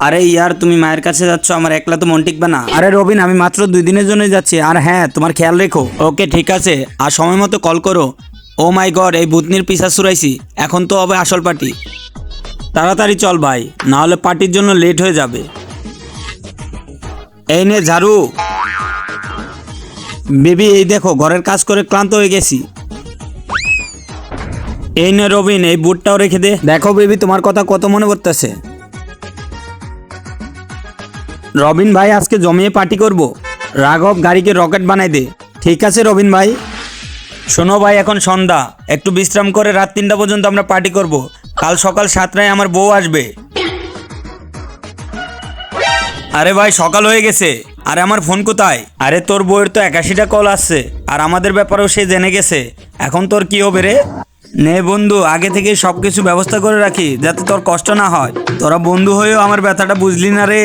আরে ইয়ার, তুমি মায়ের কাছে যাচ্ছ, আমার একলা তো মন টিকবে না। আরে রবিন, আমি মাত্র 2 দিনের জন্য যাচ্ছি। আর হ্যাঁ, তোমার খেয়াল রেখো। ওকে ঠিক আছে, আর সময় মতো কল করো। ও মাই গড, এই ভূতনির পিছা ছুরাইছি। এখন তো হবে আসল পার্টি। তাড়াতাড়ি চল ভাই, না হলে পার্টির জন্য লেট হয়ে যাবে। এই নে ঝাড়ু। বেবি এই দেখো, ঘরের কাজ করে ক্লান্ত হয়ে গেছি। এই নে রবিন, এই বুটটাও রেখে দে। দেখো বেবি, তোমার কথা কত মনে পড়তেছে। রবিন ভাই, আজকে জমিয়ে পার্টি করব। রাঘব গাড়িকে রকেট বানাই দে। ঠিক আছে রবিন ভাই। শোনো ভাই, এখন সন্ধ্যা, একটু বিশ্রাম করে রাত 3টা পর্যন্ত আমরা পার্টি করব। কাল সকাল 7টায় আমার বউ আসবে। আরে ভাই, সকাল হয়ে গেছে। আরে আমার ফোন কোথায়? আরে তোর বউয়ের তো 81টা কল আসছে, আর আমাদের ব্যাপারেও সে জেনে গেছে। এখন তোর কি হবে রে? নে বন্ধু, আগে থেকে সবকিছু ব্যবস্থা করে রাখি যাতে তোর কষ্ট না হয়। তোরা বন্ধু হয়েও আমার ব্যথাটা বুঝলি না রে।